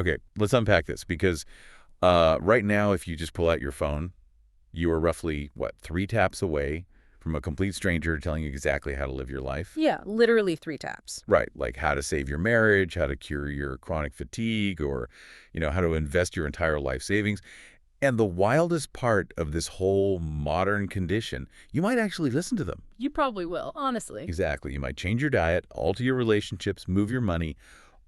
Okay, let's unpack this because right now, if you just pull out your phone, you are roughly, what, 3 taps away from a complete stranger telling you exactly how to live your life? Yeah, literally 3 taps. Right, like how to save your marriage, how to cure your chronic fatigue, or, how to invest your entire life savings. And the wildest part of this whole modern condition, you might actually listen to them. You probably will, honestly. Exactly. You might change your diet, alter your relationships, move your money,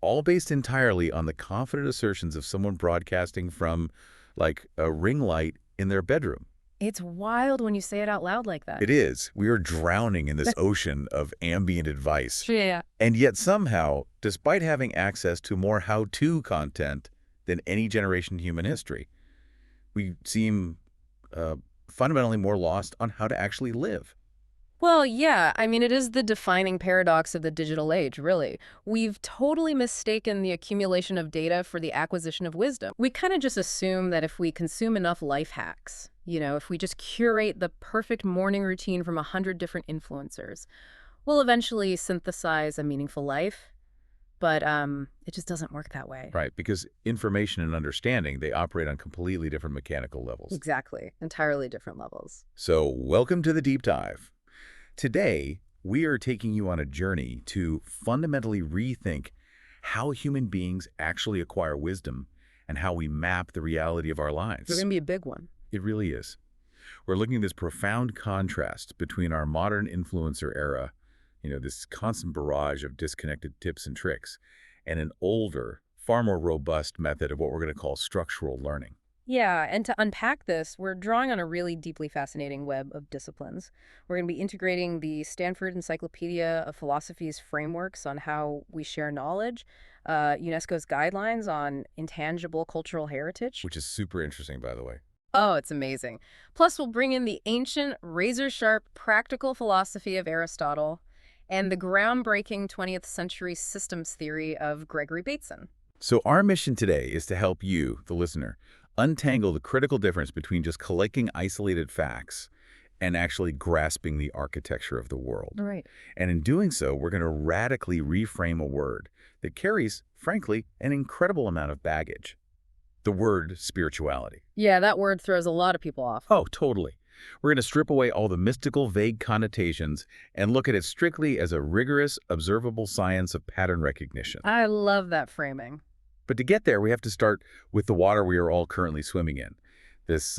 all based entirely on the confident assertions of someone broadcasting from, like, a ring light in their bedroom. It's wild when you say it out loud like that. It is. We are drowning in this ocean of ambient advice. Yeah. And yet somehow, despite having access to more how-to content than any generation in human history, we seem uh, fundamentally more lost on how to actually live. Well, yeah, I mean, it is the defining paradox of the digital age, really. We've totally mistaken the accumulation of data for the acquisition of wisdom. We kind of just assume that if we consume enough life hacks, if we just curate the perfect morning routine from 100 different influencers, we'll eventually synthesize a meaningful life. But it just doesn't work that way. Right, because information and understanding, they operate on completely different mechanical levels. Exactly. Entirely different levels. So welcome to the deep dive. Today, we are taking you on a journey to fundamentally rethink how human beings actually acquire wisdom and how we map the reality of our It's going lives. to be a big one. It really is. We're looking at this profound contrast between our modern influencer era, this constant barrage of disconnected tips and tricks, and an older, far more robust method of what we're going to call structural learning. Yeah, and to unpack this, we're drawing on a really deeply fascinating web of disciplines. We're going to be integrating the Stanford Encyclopedia of Philosophy's frameworks on how we share knowledge, UNESCO's guidelines on intangible cultural heritage. Which is super interesting, by the way. Oh, it's amazing. Plus, we'll bring in the ancient, razor-sharp, practical philosophy of Aristotle and the groundbreaking 20th century systems theory of Gregory Bateson. So our mission today is to help you, the listener, untangle the critical difference between just collecting isolated facts and actually grasping the architecture of the world. Right. And in doing so, we're going to radically reframe a word that carries, frankly, an incredible amount of baggage. The word spirituality. Yeah, that word throws a lot of people off. Oh, totally. We're going to strip away all the mystical, vague connotations and look at it strictly as a rigorous, observable science of pattern recognition. I love that framing. But to get there, we have to start with the water we are all currently swimming in, this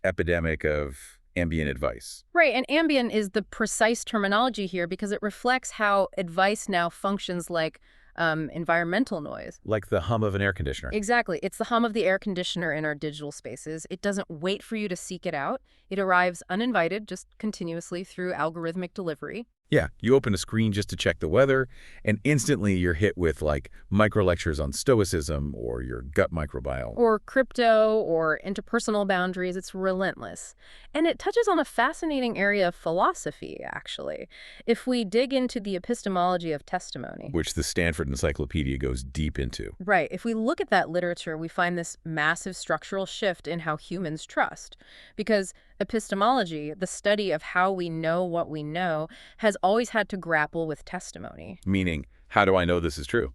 epidemic of ambient advice. Right, and ambient is the precise terminology here because it reflects how advice now functions like environmental noise. Like the hum of an air conditioner. Exactly. It's the hum of the air conditioner in our digital spaces. It doesn't wait for you to seek it out. It arrives uninvited, just continuously through algorithmic delivery. Yeah, you open a screen just to check the weather, and instantly you're hit with, like, micro lectures on stoicism or your gut microbiome. Or crypto, or interpersonal boundaries. It's relentless. And it touches on a fascinating area of philosophy, actually. If we dig into the epistemology of testimony. Which the Stanford Encyclopedia goes deep into. Right. If we look at that literature, we find this massive structural shift in how humans trust. Because epistemology, the study of how we know what we know, has always had to grapple with testimony. Meaning, how do I know this is true?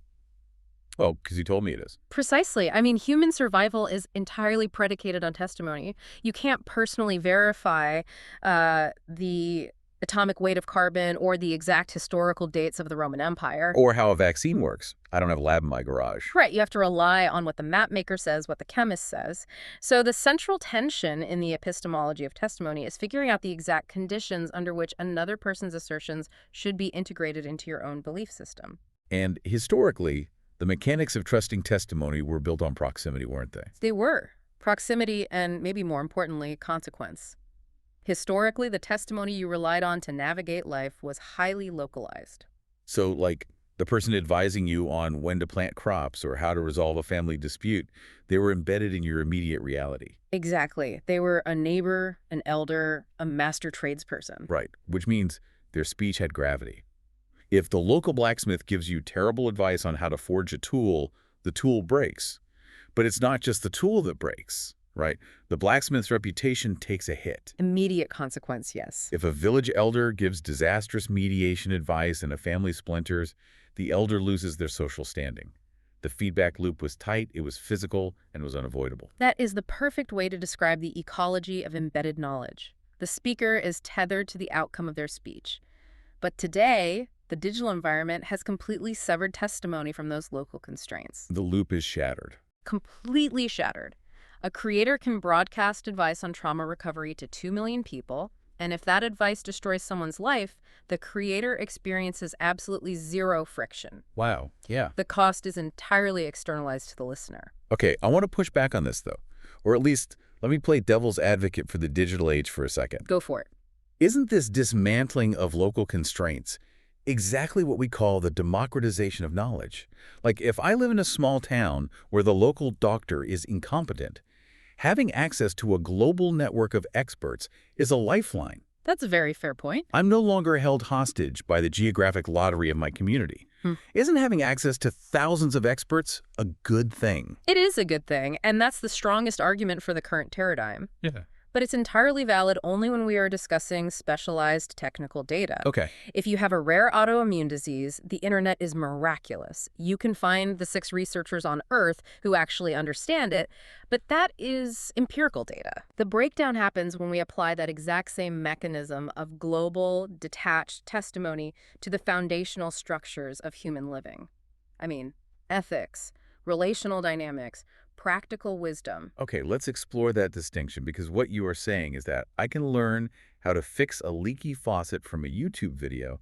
Well, because you told me it is. Precisely. I mean, human survival is entirely predicated on testimony. You can't personally verify the atomic weight of carbon or the exact historical dates of the Roman Empire. Or how a vaccine works. I don't have a lab in my garage. Right, you have to rely on what the map maker says, what the chemist says. So the central tension in the epistemology of testimony is figuring out the exact conditions under which another person's assertions should be integrated into your own belief system. And historically, the mechanics of trusting testimony were built on proximity, weren't they? They were. Proximity and, maybe more importantly, consequence. Historically, the testimony you relied on to navigate life was highly localized. So, like, the person advising you on when to plant crops or how to resolve a family dispute, they were embedded in your immediate reality. Exactly. They were a neighbor, an elder, a master tradesperson. Right, which means their speech had gravity. If the local blacksmith gives you terrible advice on how to forge a tool, the tool breaks. But it's not just the tool that breaks, right? The blacksmith's reputation takes a hit. Immediate consequence, yes. If a village elder gives disastrous mediation advice and a family splinters, the elder loses their social standing. The feedback loop was tight, it was physical, and was unavoidable. That is the perfect way to describe the ecology of embedded knowledge. The speaker is tethered to the outcome of their speech. But today, the digital environment has completely severed testimony from those local constraints. The loop is shattered. Completely shattered. A creator can broadcast advice on trauma recovery to 2 million people, and if that advice destroys someone's life, the creator experiences absolutely zero friction. Wow, yeah. The cost is entirely externalized to the listener. Okay, I want to push back on this, though. Or at least, let me play devil's advocate for the digital age for a second. Go for it. Isn't this dismantling of local constraints exactly what we call the democratization of knowledge? Like, if I live in a small town where the local doctor is incompetent, having access to a global network of experts is a lifeline. That's a very fair point. I'm no longer held hostage by the geographic lottery of my community. Isn't having access to thousands of experts a good thing? It is a good thing, and that's the strongest argument for the current paradigm. Yeah. But it's entirely valid only when we are discussing specialized technical data. Okay. If you have a rare autoimmune disease, the internet is miraculous. You can find the 6 researchers on Earth who actually understand it, but that is empirical data. The breakdown happens when we apply that exact same mechanism of global, detached testimony to the foundational structures of human living. I mean, ethics, relational dynamics, practical wisdom. Okay, let's explore that distinction, because what you are saying is that I can learn how to fix a leaky faucet from a YouTube video,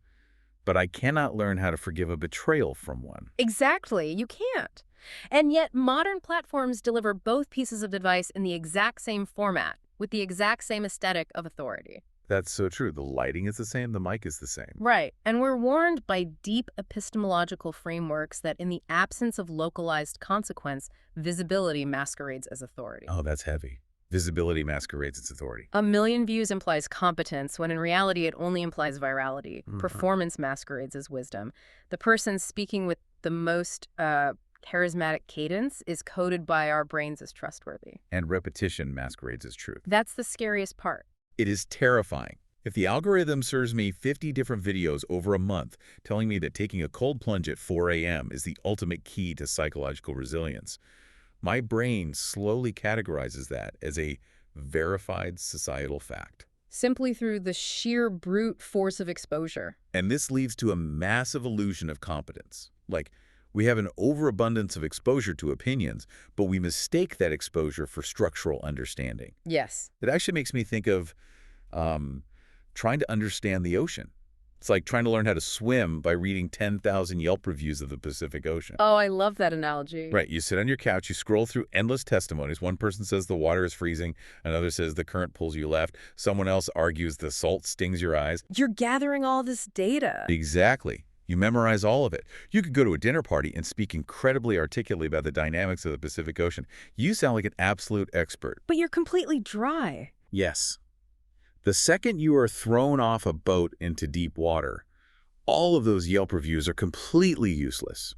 but I cannot learn how to forgive a betrayal from one. Exactly, you can't. And yet, modern platforms deliver both pieces of advice in the exact same format, with the exact same aesthetic of authority. That's so true. The lighting is the same, the mic is the same. Right, and we're warned by deep epistemological frameworks that in the absence of localized consequence, visibility masquerades as authority. Oh, that's heavy. Visibility masquerades its authority. 1 million views implies competence, when in reality it only implies virality. Performance masquerades as wisdom. The person speaking with the most charismatic cadence is coded by our brains as trustworthy. And repetition masquerades as truth. That's the scariest part. It is terrifying. If the algorithm serves me 50 different videos over a month telling me that taking a cold plunge at 4 a.m. is the ultimate key to psychological resilience, my brain slowly categorizes that as a verified societal fact. Simply through the sheer brute force of exposure. And this leads to a massive illusion of competence. Like, we have an overabundance of exposure to opinions, but we mistake that exposure for structural understanding. Yes. It actually makes me think of trying to understand the ocean. It's like trying to learn how to swim by reading 10,000 Yelp reviews of the Pacific Ocean. Oh, I love that analogy. Right. You sit on your couch, you scroll through endless testimonies. One person says the water is freezing. Another says the current pulls you left. Someone else argues the salt stings your eyes. You're gathering all this data. Exactly. You memorize all of it. You could go to a dinner party and speak incredibly articulately about the dynamics of the Pacific Ocean. You sound like an absolute expert. But you're completely dry. Yes. The second you are thrown off a boat into deep water, all of those Yelp reviews are completely useless.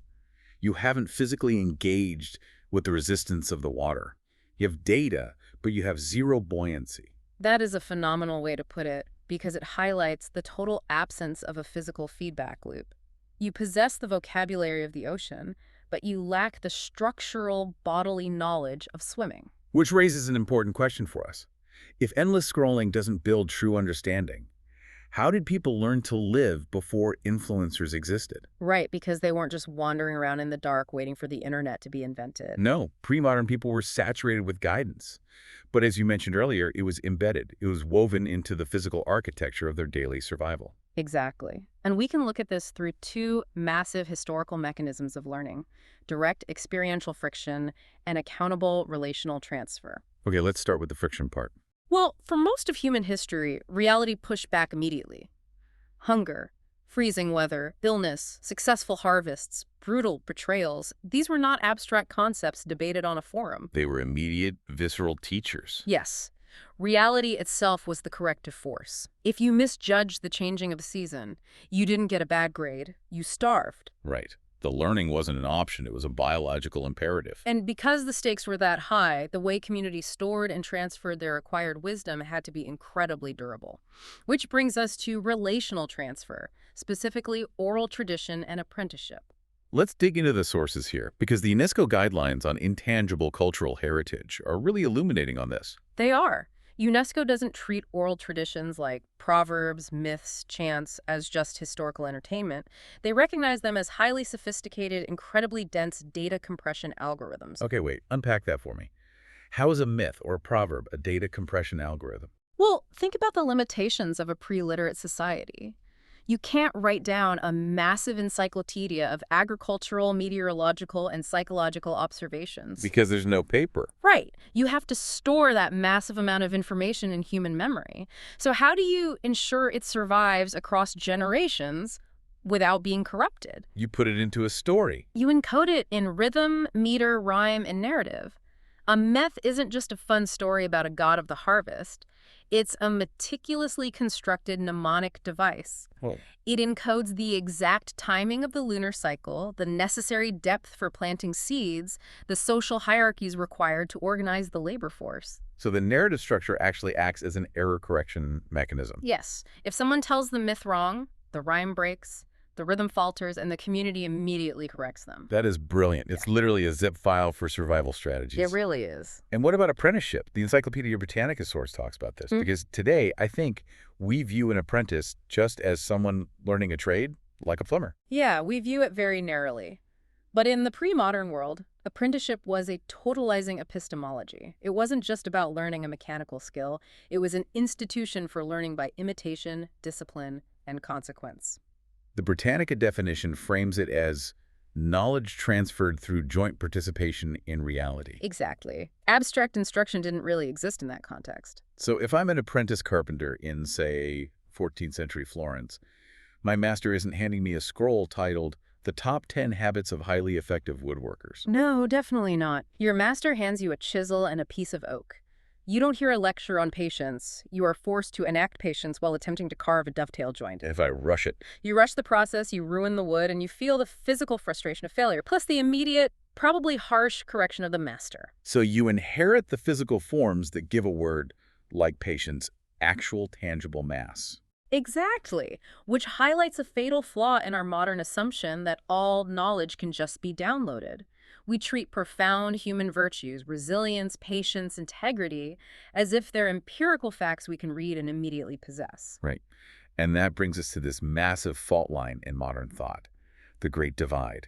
You haven't physically engaged with the resistance of the water. You have data, but you have zero buoyancy. That is a phenomenal way to put it, because it highlights the total absence of a physical feedback loop. You possess the vocabulary of the ocean, but you lack the structural bodily knowledge of swimming. Which raises an important question for us. If endless scrolling doesn't build true understanding, how did people learn to live before influencers existed? Right, because they weren't just wandering around in the dark waiting for the internet to be invented. No, pre-modern people were saturated with guidance. But as you mentioned earlier, it was embedded. It was woven into the physical architecture of their daily survival. Exactly. And we can look at this through 2 massive historical mechanisms of learning: direct experiential friction and accountable relational transfer. Okay, let's start with the friction part. Well, for most of human history, reality pushed back immediately. Hunger, freezing weather, illness, successful harvests, brutal betrayals, these were not abstract concepts debated on a forum. They were immediate, visceral teachers. Yes. Reality itself was the corrective force. If you misjudged the changing of a season, you didn't get a bad grade, you starved. Right. The learning wasn't an option, it was a biological imperative. And because the stakes were that high, the way communities stored and transferred their acquired wisdom had to be incredibly durable. Which brings us to relational transfer, specifically oral tradition and apprenticeship. Let's dig into the sources here, because the UNESCO guidelines on intangible cultural heritage are really illuminating on this. They are. UNESCO doesn't treat oral traditions like proverbs, myths, chants as just historical entertainment. They recognize them as highly sophisticated, incredibly dense data compression algorithms. Okay, wait, unpack that for me. How is a myth or a proverb a data compression algorithm? Well, think about the limitations of a pre-literate society. You can't write down a massive encyclopedia of agricultural, meteorological, and psychological observations. Because there's no paper. Right. You have to store that massive amount of information in human memory. So how do you ensure it survives across generations without being corrupted? You put it into a story. You encode it in rhythm, meter, rhyme, and narrative. A myth isn't just a fun story about a god of the harvest. It's a meticulously constructed mnemonic device. Well, It encodes the exact timing of the lunar cycle, the necessary depth for planting seeds, the social hierarchies required to organize the labor force. so the narrative structure actually acts as an error correction mechanism. Yes, if someone tells the myth wrong, the rhyme breaks, the rhythm falters, and the community immediately corrects them. That is brilliant. It's literally a zip file for survival strategies. It really is. And what about apprenticeship? The Encyclopedia Britannica source talks about this, because today I think we view an apprentice just as someone learning a trade, like a plumber. Yeah, we view it very narrowly. But in the pre-modern world, apprenticeship was a totalizing epistemology. It wasn't just about learning a mechanical skill. It was an institution for learning by imitation, discipline, and consequence. The Britannica definition frames it as knowledge transferred through joint participation in reality. Exactly. Abstract instruction didn't really exist in that context. So if I'm an apprentice carpenter in, say, 14th century Florence, my master isn't handing me a scroll titled The Top 10 Habits of Highly Effective Woodworkers. No, definitely not. Your master hands you a chisel and a piece of oak. You don't hear a lecture on patience. You are forced to enact patience while attempting to carve a dovetail joint. If I rush it. You rush the process, you ruin the wood, and you feel the physical frustration of failure, plus the immediate, probably harsh correction of the master. So you inherit the physical forms that give a word, like patience, actual tangible mass. Exactly, which highlights a fatal flaw in our modern assumption that all knowledge can just be downloaded. We treat profound human virtues, resilience, patience, integrity, as if they're empirical facts we can read and immediately possess. Right. And that brings us to this massive fault line in modern thought, the Great Divide.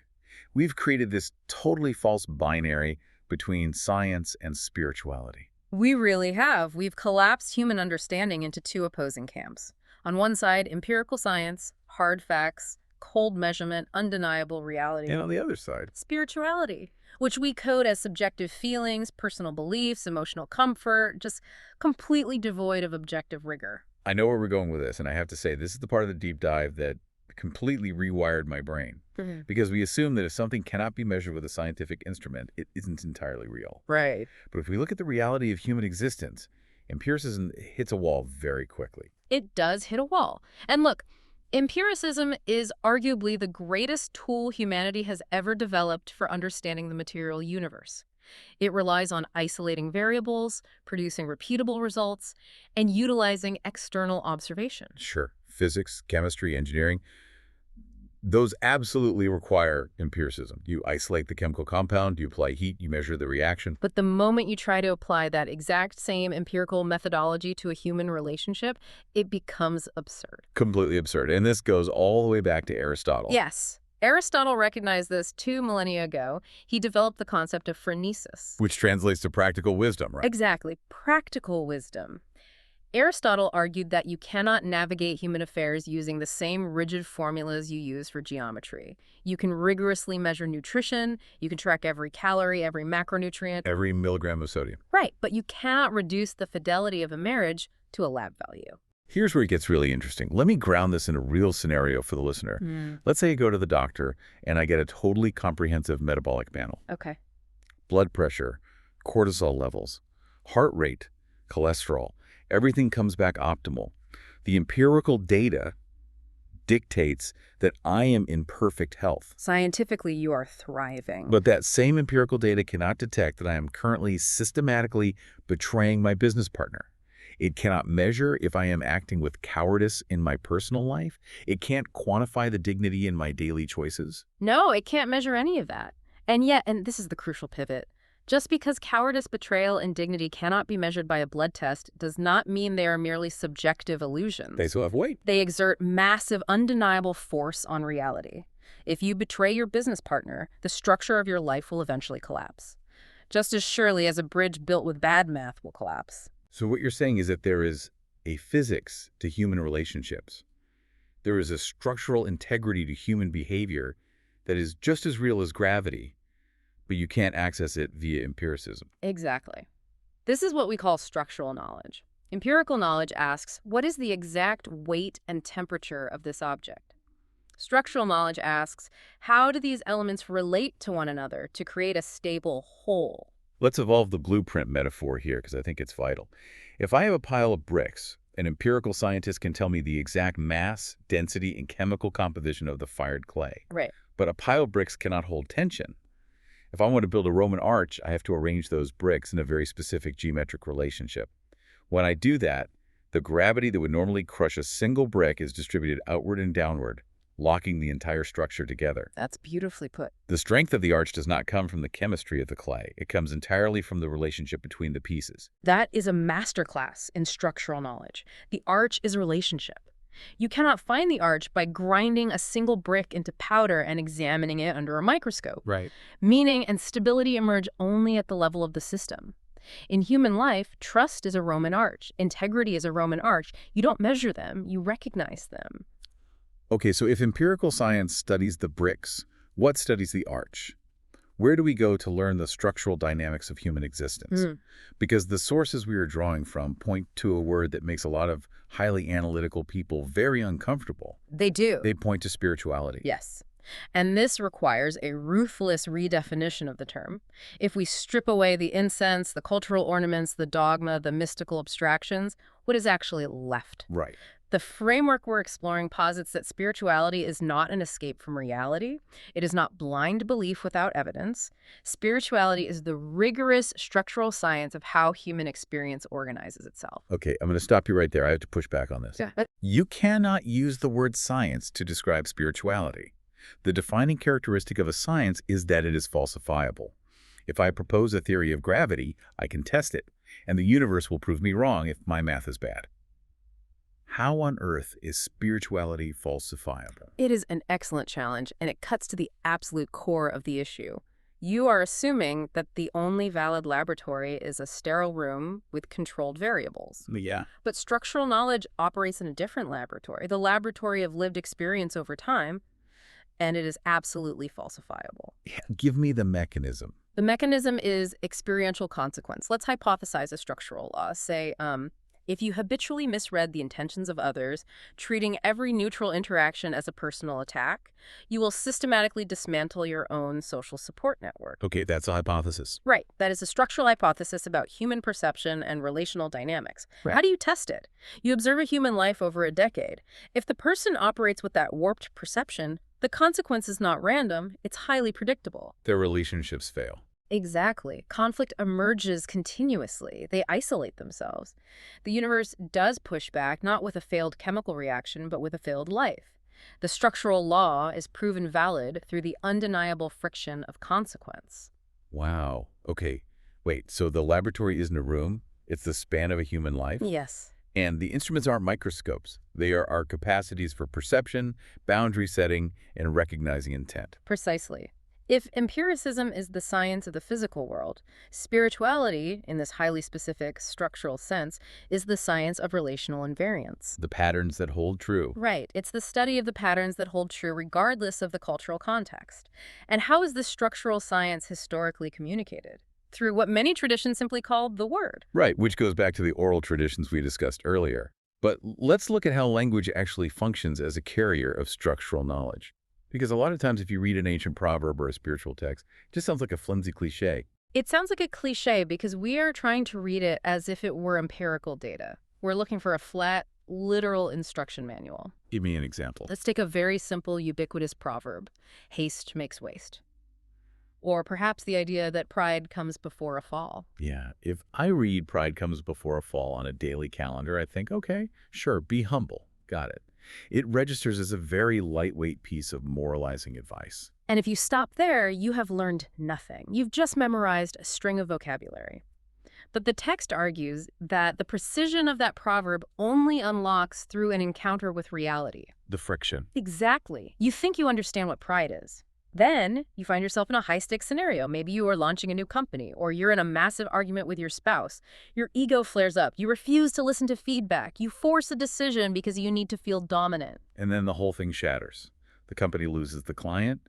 We've created this totally false binary between science and spirituality. We really have. We've collapsed human understanding into two opposing camps. On one side, empirical science, hard facts, cold measurement, undeniable reality. And on the other side, Spirituality, which we code as subjective feelings, personal beliefs, emotional comfort, just completely devoid of objective rigor. I know where we're going with this, and I have to say, this is the part of the deep dive that completely rewired my brain. Because we assume that if something cannot be measured with a scientific instrument, it isn't entirely real. Right. But if we look at the reality of human existence, empiricism hits a wall very quickly. It does hit a wall. And look, empiricism is arguably the greatest tool humanity has ever developed for understanding the material universe. It relies on isolating variables, producing repeatable results, and utilizing external observation. Sure, physics, chemistry, engineering, those absolutely require empiricism. You isolate the chemical compound, you apply heat, you measure the reaction. But the moment you try to apply that exact same empirical methodology to a human relationship, it becomes absurd. Completely absurd. And this goes all the way back to Aristotle. Yes. Aristotle recognized this 2 millennia ago. He developed the concept of phronesis. Which translates to practical wisdom, right? Exactly. Practical wisdom. Aristotle argued that you cannot navigate human affairs using the same rigid formulas you use for geometry. You can rigorously measure nutrition, you can track every calorie, every macronutrient. Every milligram of sodium. Right, but you cannot reduce the fidelity of a marriage to a lab value. Here's where it gets really interesting. Let me ground this in a real scenario for the listener. Let's say I go to the doctor and I get a totally comprehensive metabolic panel. Okay. Blood pressure, cortisol levels, heart rate, cholesterol. Everything comes back optimal. The empirical data dictates that I am in perfect health. Scientifically, you are thriving. But that same empirical data cannot detect that I am currently systematically betraying my business partner. It cannot measure if I am acting with cowardice in my personal life. It can't quantify the dignity in my daily choices. No, it can't measure any of that. And yet, and this is the crucial pivot, just because cowardice, betrayal, and dignity cannot be measured by a blood test does not mean they are merely subjective illusions. They still have weight. They exert massive, undeniable force on reality. If you betray your business partner, the structure of your life will eventually collapse, just as surely as a bridge built with bad math will collapse. So what you're saying is that there is a physics to human relationships. There is a structural integrity to human behavior that is just as real as gravity, but you can't access it via empiricism. Exactly. This is what we call structural knowledge. Empirical knowledge asks, what is the exact weight and temperature of this object? Structural knowledge asks, how do these elements relate to one another to create a stable whole? Let's evolve the blueprint metaphor here because I think it's vital. If I have a pile of bricks, an empirical scientist can tell me the exact mass, density, and chemical composition of the fired clay. Right. But a pile of bricks cannot hold tension. If I want to build a Roman arch, I have to arrange those bricks in a very specific geometric relationship. When I do that, the gravity that would normally crush a single brick is distributed outward and downward, locking the entire structure together. That's beautifully put. The strength of the arch does not come from the chemistry of the clay. It comes entirely from the relationship between the pieces. That is a masterclass in structural knowledge. The arch is a relationship. You cannot find the arch by grinding a single brick into powder and examining it under a microscope. Right. Meaning and stability emerge only at the level of the system. In human life, trust is a Roman arch. Integrity is a Roman arch. You don't measure them, you recognize them. Okay, so if empirical science studies the bricks, what studies the arch? Where do we go to learn the structural dynamics of human existence? Because the sources we are drawing from point to a word that makes a lot of highly analytical people very uncomfortable. They do. They point to spirituality. Yes. And this requires a ruthless redefinition of the term. If we strip away the incense, the cultural ornaments, the dogma, the mystical abstractions, what is actually left? Right. The framework we're exploring posits that spirituality is not an escape from reality. It is not blind belief without evidence. Spirituality is the rigorous structural science of how human experience organizes itself. Okay, I'm going to stop you right there. I have to push back on this. Yeah. You cannot use the word science to describe spirituality. The defining characteristic of a science is that it is falsifiable. If I propose a theory of gravity, I can test it, and the universe will prove me wrong if my math is bad. How on earth is spirituality falsifiable? It is an excellent challenge, and it cuts to the absolute core of the issue. You are assuming that the only valid laboratory is a sterile room with controlled variables. Yeah. But structural knowledge operates in a different laboratory, the laboratory of lived experience over time, and it is absolutely falsifiable. Yeah, give me the mechanism. The mechanism is experiential consequence. Let's hypothesize a structural law. Say, if you habitually misread the intentions of others, treating every neutral interaction as a personal attack, you will systematically dismantle your own social support network. Okay, that's a hypothesis. Right. That is a structural hypothesis about human perception and relational dynamics. Right. How do you test it? You observe a human life over a decade. If the person operates with that warped perception, the consequence is not random, it's highly predictable. Their relationships fail. Exactly. Conflict emerges continuously. They isolate themselves. The universe does push back, not with a failed chemical reaction, but with a failed life. The structural law is proven valid through the undeniable friction of consequence. Wow. Okay. Wait, so the laboratory isn't a room? It's the span of a human life? Yes. And the instruments aren't microscopes. They are our capacities for perception, boundary setting, and recognizing intent. Precisely. If empiricism is the science of the physical world, spirituality, in this highly specific structural sense, is the science of relational invariance. The patterns that hold true. Right. It's the study of the patterns that hold true regardless of the cultural context. And how is this structural science historically communicated? Through what many traditions simply call the word. Right, which goes back to the oral traditions we discussed earlier. But let's look at how language actually functions as a carrier of structural knowledge. Because a lot of times if you read an ancient proverb or a spiritual text, it just sounds like a flimsy cliche. It sounds like a cliche because we are trying to read it as if it were empirical data. We're looking for a flat, literal instruction manual. Give me an example. Let's take a very simple, ubiquitous proverb. Haste makes waste. Or perhaps the idea that pride comes before a fall. Yeah, if I read Pride Comes Before a Fall on a daily calendar, I think, okay, sure, be humble. Got it. It registers as a very lightweight piece of moralizing advice. And if you stop there, you have learned nothing. You've just memorized a string of vocabulary. But the text argues that the precision of that proverb only unlocks through an encounter with reality. The friction. Exactly. You think you understand what pride is. Then you find yourself in a high-stakes scenario. Maybe you are launching a new company, or you're in a massive argument with your spouse. Your ego flares up. You refuse to listen to feedback. You force a decision because you need to feel dominant. And then the whole thing shatters. The company loses the client,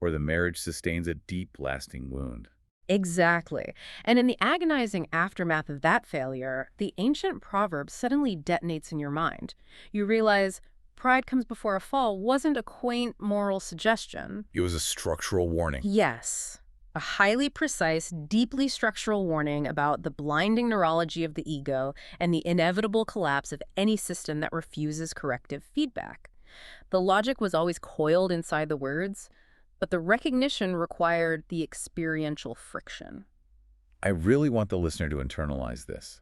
or the marriage sustains a deep, lasting wound. Exactly. And in the agonizing aftermath of that failure, the ancient proverb suddenly detonates in your mind. You realize pride comes before a fall wasn't a quaint moral suggestion. It was a structural warning. Yes, a highly precise, deeply structural warning about the blinding neurology of the ego and the inevitable collapse of any system that refuses corrective feedback. The logic was always coiled inside the words, but the recognition required the experiential friction. I really want the listener to internalize this.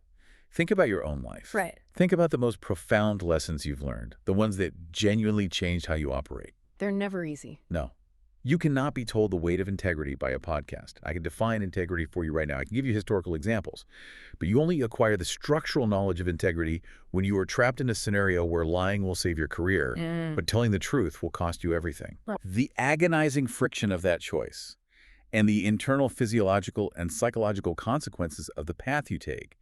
Think about your own life. Right. Think about the most profound lessons you've learned, the ones that genuinely changed how you operate. They're never easy. No. You cannot be told the weight of integrity by a podcast. I can define integrity for you right now. I can give you historical examples. But you only acquire the structural knowledge of integrity when you are trapped in a scenario where lying will save your career, but telling the truth will cost you everything. Right. The agonizing friction of that choice and the internal physiological and psychological consequences of the path you take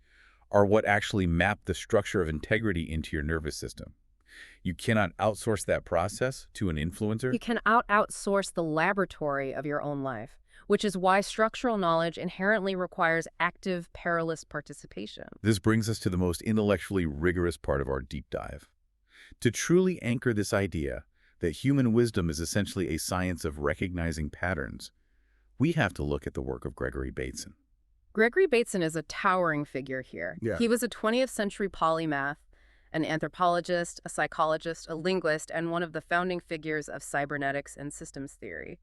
are what actually map the structure of integrity into your nervous system. You cannot outsource that process to an influencer. You can outsource the laboratory of your own life, which is why structural knowledge inherently requires active, perilous participation. This brings us to the most intellectually rigorous part of our deep dive. To truly anchor this idea that human wisdom is essentially a science of recognizing patterns, we have to look at the work of Gregory Bateson. Gregory Bateson is a towering figure here. Yeah. He was a 20th century polymath, an anthropologist, a psychologist, a linguist, and one of the founding figures of cybernetics and systems theory.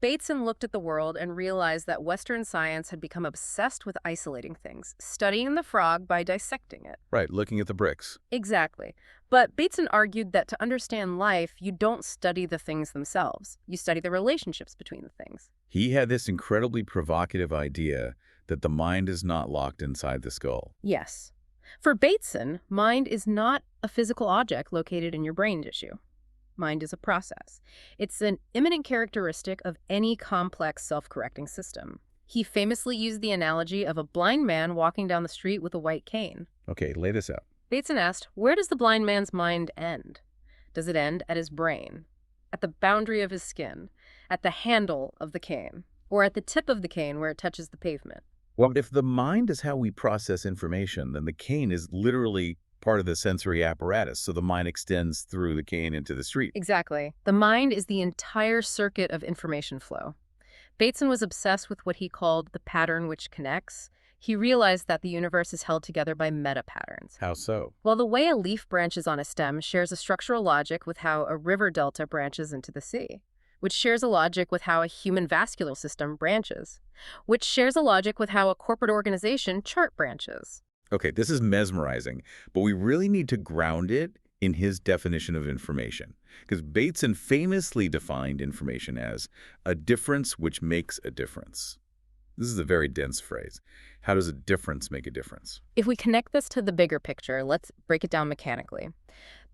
Bateson looked at the world and realized that Western science had become obsessed with isolating things, studying the frog by dissecting it. Right, looking at the bricks. Exactly. But Bateson argued that to understand life, you don't study the things themselves. You study the relationships between the things. He had this incredibly provocative idea that the mind is not locked inside the skull. Yes. For Bateson, mind is not a physical object located in your brain tissue. Mind is a process. It's an immanent characteristic of any complex self-correcting system. He famously used the analogy of a blind man walking down the street with a white cane. Okay, lay this out. Bateson asked, where does the blind man's mind end? Does it end at his brain, at the boundary of his skin, at the handle of the cane, or at the tip of the cane where it touches the pavement? Well, if the mind is how we process information, then the cane is literally part of the sensory apparatus, so the mind extends through the cane into the street. Exactly. The mind is the entire circuit of information flow. Bateson was obsessed with what he called the pattern which connects. He realized that the universe is held together by meta-patterns. How so? Well, the way a leaf branches on a stem shares a structural logic with how a river delta branches into the sea, which shares a logic with how a human vascular system branches, which shares a logic with how a corporate organization chart branches. Okay, this is mesmerizing, but we really need to ground it in his definition of information, because Bateson famously defined information as a difference which makes a difference. This is a very dense phrase. How does a difference make a difference? If we connect this to the bigger picture, let's break it down mechanically.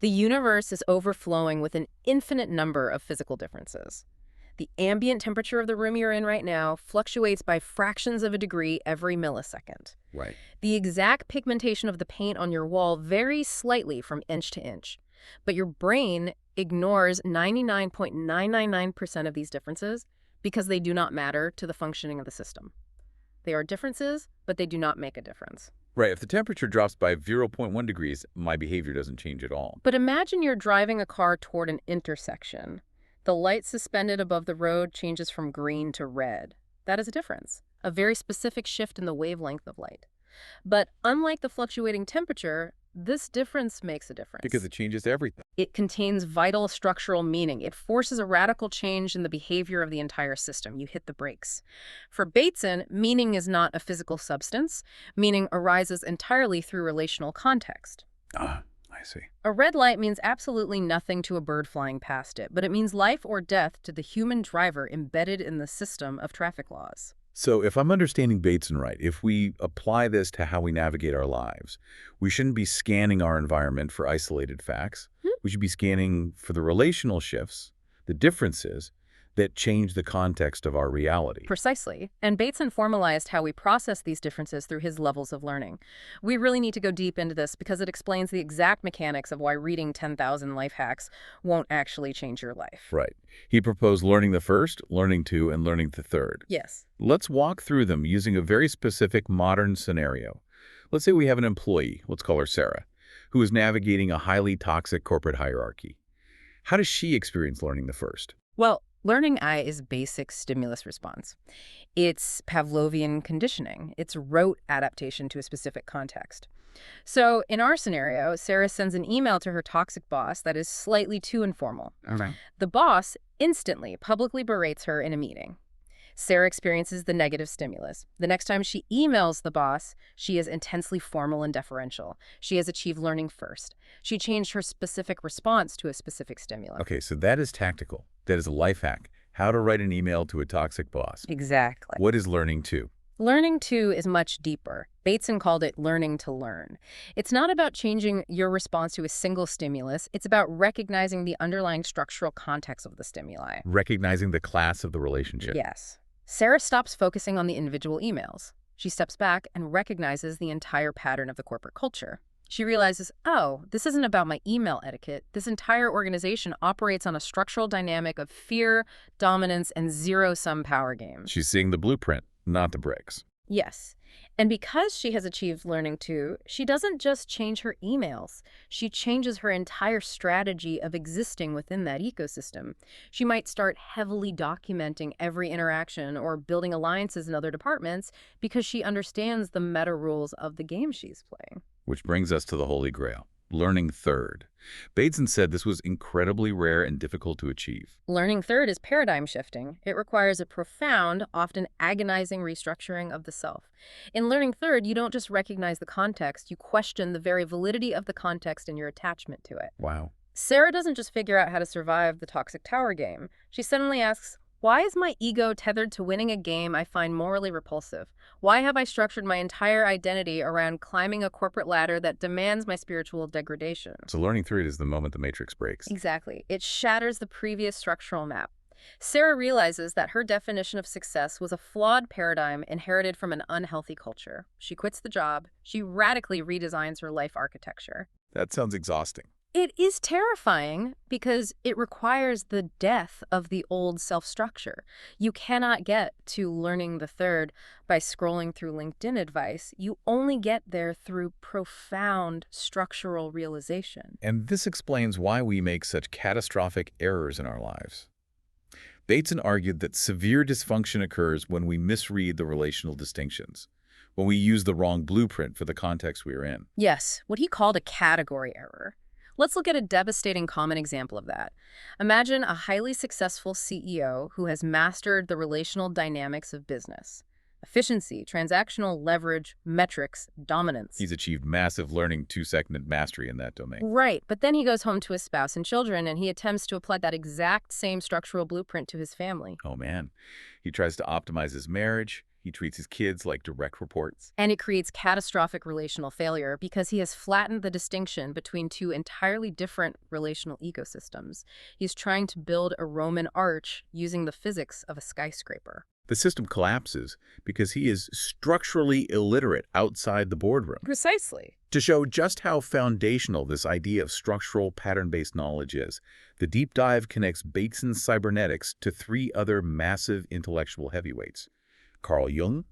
The universe is overflowing with an infinite number of physical differences. The ambient temperature of the room you're in right now fluctuates by fractions of a degree every millisecond. Right. The exact pigmentation of the paint on your wall varies slightly from inch to inch, but your brain ignores 99.999% of these differences because they do not matter to the functioning of the system. They are differences, but they do not make a difference. Right. If the temperature drops by 0.1 degrees, my behavior doesn't change at all. But imagine you're driving a car toward an intersection. The light suspended above the road changes from green to red. That is a difference, a very specific shift in the wavelength of light. But unlike the fluctuating temperature, This difference makes a difference. Because it changes everything. It contains vital structural meaning. It forces a radical change in the behavior of the entire system. You hit the brakes. For Bateson, meaning is not a physical substance. Meaning arises entirely through relational context. Ah, I see. A red light means absolutely nothing to a bird flying past it, but it means life or death to the human driver embedded in the system of traffic laws. So if I'm understanding Bateson right, if we apply this to how we navigate our lives, we shouldn't be scanning our environment for isolated facts. We should be scanning for the relational shifts, the differences that change the context of our reality. Precisely. And Bateson formalized how we process these differences through his levels of learning. We really need to go deep into this because it explains the exact mechanics of why reading 10,000 life hacks won't actually change your life. Right. He proposed learning the first, learning two, and learning the third. Yes. Let's walk through them using a very specific modern scenario. Let's say we have an employee, let's call her Sarah, who is navigating a highly toxic corporate hierarchy. How does she experience learning the first? Well, learning I is basic stimulus response. It's Pavlovian conditioning. It's rote adaptation to a specific context. So in our scenario, Sarah sends an email to her toxic boss that is slightly too informal. Okay. The boss instantly publicly berates her in a meeting. Sarah experiences the negative stimulus. The next time she emails the boss, she is intensely formal and deferential. She has achieved learning first. She changed her specific response to a specific stimulus. Okay, so that is tactical. That is a life hack. How to write an email to a toxic boss. Exactly. What is learning two? Learning to is much deeper. Bateson called it learning to learn. It's not about changing your response to a single stimulus. It's about recognizing the underlying structural context of the stimuli. Recognizing the class of the relationship. Yes. Sarah stops focusing on the individual emails. She steps back and recognizes the entire pattern of the corporate culture. She realizes, oh, this isn't about my email etiquette. This entire organization operates on a structural dynamic of fear, dominance, and zero-sum power games. She's seeing the blueprint, not the bricks. Yes. And because she has achieved learning too, she doesn't just change her emails. She changes her entire strategy of existing within that ecosystem. She might start heavily documenting every interaction or building alliances in other departments because she understands the meta rules of the game she's playing. Which brings us to the Holy Grail, learning third. Bateson said this was incredibly rare and difficult to achieve. Learning third is paradigm shifting. It requires a profound, often agonizing restructuring of the self. In learning third, you don't just recognize the context, you question the very validity of the context and your attachment to it. Wow. Sarah doesn't just figure out how to survive the toxic tower game. She suddenly asks, why is my ego tethered to winning a game I find morally repulsive? Why have I structured my entire identity around climbing a corporate ladder that demands my spiritual degradation? So learning third is the moment the matrix breaks. Exactly. It shatters the previous structural map. Sarah realizes that her definition of success was a flawed paradigm inherited from an unhealthy culture. She quits the job. She radically redesigns her life architecture. That sounds exhausting. It is terrifying because it requires the death of the old self-structure. You cannot get to learning the third by scrolling through LinkedIn advice. You only get there through profound structural realization. And this explains why we make such catastrophic errors in our lives. Bateson argued that severe dysfunction occurs when we misread the relational distinctions, when we use the wrong blueprint for the context we are in. Yes, what he called a category error. Let's look at a devastating common example of that. Imagine a highly successful CEO who has mastered the relational dynamics of business. Efficiency, transactional leverage, metrics, dominance. He's achieved massive learning two-second mastery in that domain. Right, but then he goes home to his spouse and children and he attempts to apply that exact same structural blueprint to his family. Oh man, he tries to optimize his marriage. He treats his kids like direct reports. And it creates catastrophic relational failure because he has flattened the distinction between two entirely different relational ecosystems. He's trying to build a Roman arch using the physics of a skyscraper. The system collapses because he is structurally illiterate outside the boardroom. Precisely. To show just how foundational this idea of structural pattern-based knowledge is, the deep dive connects Bateson's cybernetics to three other massive intellectual heavyweights: Carl Jung,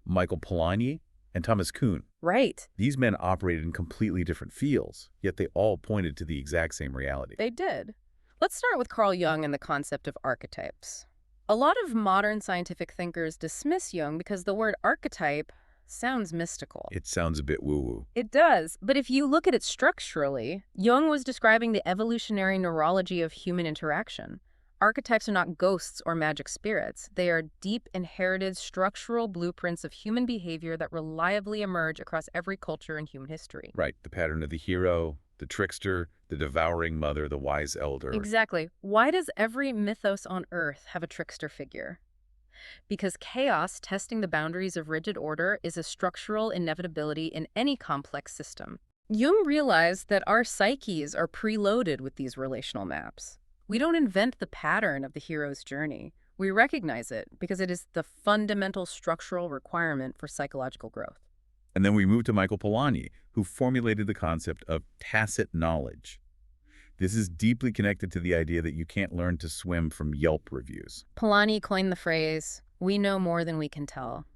Michael Polanyi, and Thomas Kuhn. Right. These men operated in completely different fields, yet they all pointed to the exact same reality. They did. Let's start with Carl Jung and the concept of archetypes. A lot of modern scientific thinkers dismiss Jung because the word archetype Sounds mystical. It sounds a bit woo-woo. It does, but if you look at it structurally, Jung was describing the evolutionary neurology of human interaction. Archetypes are not ghosts or magic spirits. They are deep, inherited structural blueprints of human behavior that reliably emerge across every culture in human history. Right, the pattern of the hero, the trickster, the devouring mother, the wise elder. Exactly. Why does every mythos on Earth have a trickster figure? Because chaos testing the boundaries of rigid order is a structural inevitability in any complex system. Jung realized that our psyches are preloaded with these relational maps. We don't invent the pattern of the hero's journey. We recognize it because it is the fundamental structural requirement for psychological growth. And then we move to Michael Polanyi, who formulated the concept of tacit knowledge. This is deeply connected to the idea that you can't learn to swim from Yelp reviews. Polanyi coined the phrase, "We know more than we can tell."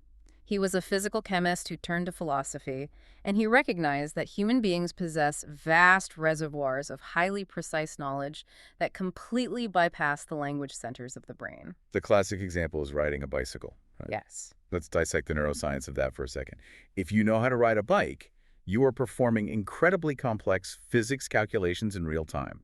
He was a physical chemist who turned to philosophy, and he recognized that human beings possess vast reservoirs of highly precise knowledge that completely bypass the language centers of the brain. The classic example is riding a bicycle. Right? Yes. Let's dissect the neuroscience of that for a second. If you know how to ride a bike, you are performing incredibly complex physics calculations in real time.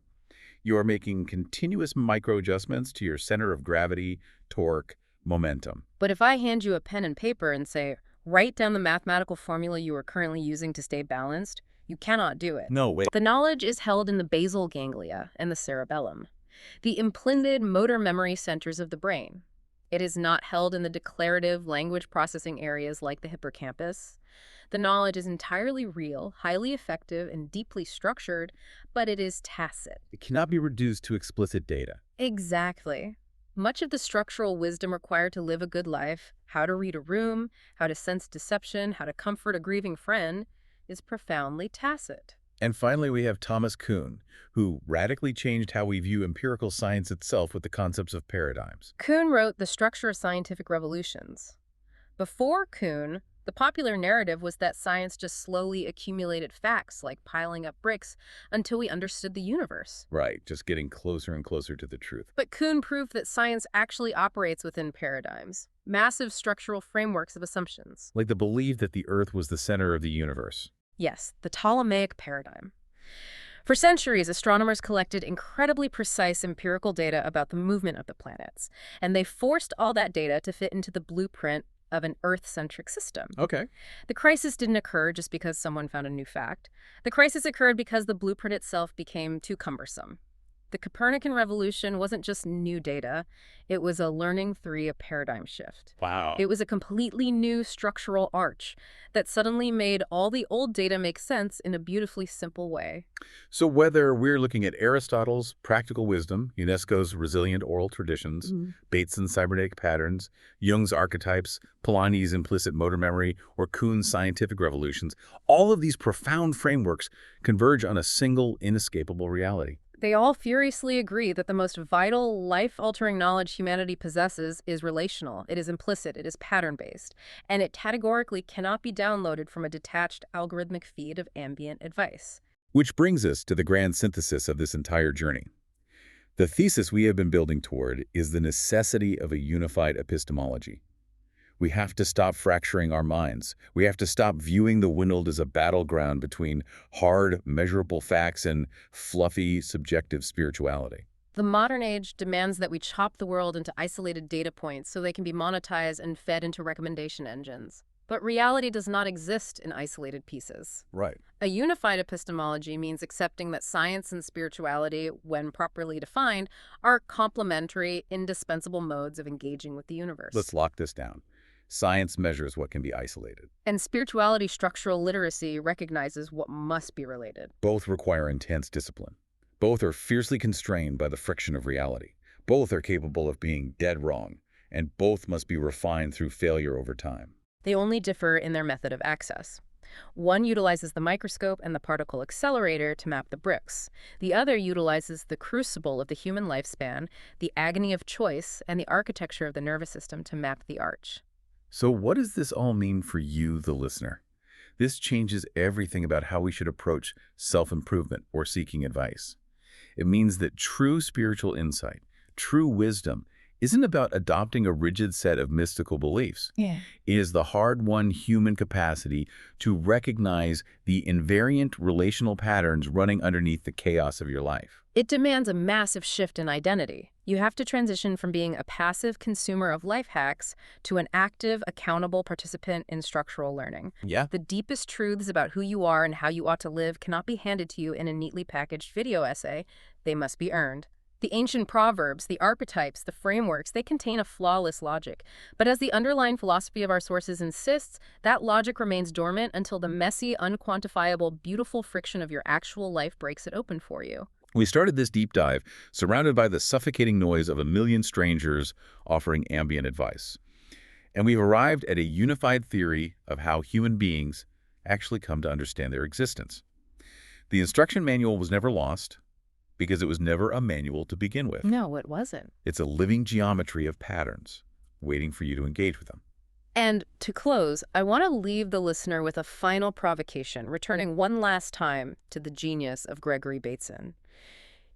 You are making continuous micro-adjustments to your center of gravity, torque, momentum. But if I hand you a pen and paper and say, write down the mathematical formula you are currently using to stay balanced, you cannot do it. No way. The knowledge is held in the basal ganglia and the cerebellum, the implanted motor memory centers of the brain. It is not held in the declarative language processing areas like the hippocampus. The knowledge is entirely real, highly effective, and deeply structured, but it is tacit. It cannot be reduced to explicit data. Exactly. Much of the structural wisdom required to live a good life, how to read a room, how to sense deception, how to comfort a grieving friend, is profoundly tacit. And finally, we have Thomas Kuhn, who radically changed how we view empirical science itself with the concepts of paradigms. Kuhn wrote The Structure of Scientific Revolutions. Before Kuhn, the popular narrative was that science just slowly accumulated facts like piling up bricks until we understood the universe. Right, just getting closer and closer to the truth. But Kuhn proved that science actually operates within paradigms, massive structural frameworks of assumptions. Like the belief that the Earth was the center of the universe. Yes, the Ptolemaic paradigm. For centuries, astronomers collected incredibly precise empirical data about the movement of the planets, and they forced all that data to fit into the blueprint of an Earth-centric system. Okay. The crisis didn't occur just because someone found a new fact. The crisis occurred because the blueprint itself became too cumbersome. The Copernican revolution wasn't just new data, it was a learning through a paradigm shift. Wow. It was a completely new structural arch that suddenly made all the old data make sense in a beautifully simple way. So whether we're looking at Aristotle's practical wisdom, UNESCO's resilient oral traditions, Bateson's cybernetic patterns, Jung's archetypes, Polanyi's implicit motor memory, or Kuhn's scientific revolutions, all of these profound frameworks converge on a single, inescapable reality. They all furiously agree that the most vital, life-altering knowledge humanity possesses is relational, it is implicit, it is pattern-based, and it categorically cannot be downloaded from a detached algorithmic feed of ambient advice. Which brings us to the grand synthesis of this entire journey. The thesis we have been building toward is the necessity of a unified epistemology. We have to stop fracturing our minds. We have to stop viewing the world as a battleground between hard, measurable facts and fluffy, subjective spirituality. The modern age demands that we chop the world into isolated data points so they can be monetized and fed into recommendation engines. But reality does not exist in isolated pieces. Right. A unified epistemology means accepting that science and spirituality, when properly defined, are complementary, indispensable modes of engaging with the universe. Let's lock this down. Science measures what can be isolated. And spirituality structural literacy recognizes what must be related. Both require intense discipline. Both are fiercely constrained by the friction of reality. Both are capable of being dead wrong, and both must be refined through failure over time. They only differ in their method of access. One utilizes the microscope and the particle accelerator to map the bricks. The other utilizes the crucible of the human lifespan, the agony of choice, and the architecture of the nervous system to map the arch. So what does this all mean for you, the listener? This changes everything about how we should approach self-improvement or seeking advice. It means that true spiritual insight, true wisdom, isn't about adopting a rigid set of mystical beliefs. Yeah. It is the hard-won human capacity to recognize the invariant relational patterns running underneath the chaos of your life. It demands a massive shift in identity. You have to transition from being a passive consumer of life hacks to an active, accountable participant in structural learning. Yeah. The deepest truths about who you are and how you ought to live cannot be handed to you in a neatly packaged video essay. They must be earned. The ancient proverbs, the archetypes, the frameworks, they contain a flawless logic. But as the underlying philosophy of our sources insists, that logic remains dormant until the messy, unquantifiable, beautiful friction of your actual life breaks it open for you. We started this deep dive surrounded by the suffocating noise of a million strangers offering ambient advice. And we've arrived at a unified theory of how human beings actually come to understand their existence. The instruction manual was never lost because it was never a manual to begin with. No, it wasn't. It's a living geometry of patterns, waiting for you to engage with them. And to close, I want to leave the listener with a final provocation, returning one last time to the genius of Gregory Bateson.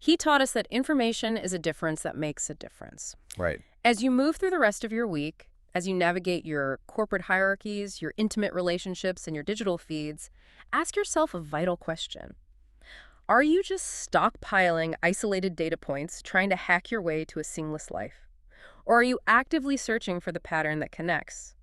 He taught us that information is a difference that makes a difference. Right. As you move through the rest of your week, as you navigate your corporate hierarchies, your intimate relationships, and your digital feeds, ask yourself a vital question. Are you just stockpiling isolated data points, trying to hack your way to a seamless life? Or are you actively searching for the pattern that connects?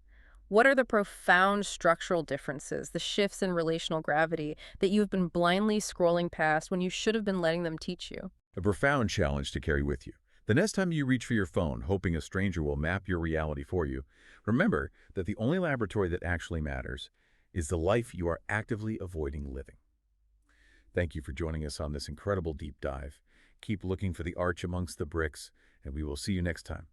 What are the profound structural differences, the shifts in relational gravity that you've been blindly scrolling past when you should have been letting them teach you? A profound challenge to carry with you. The next time you reach for your phone, hoping a stranger will map your reality for you, remember that the only laboratory that actually matters is the life you are actively avoiding living. Thank you for joining us on this incredible deep dive. Keep looking for the arch amongst the bricks, and we will see you next time.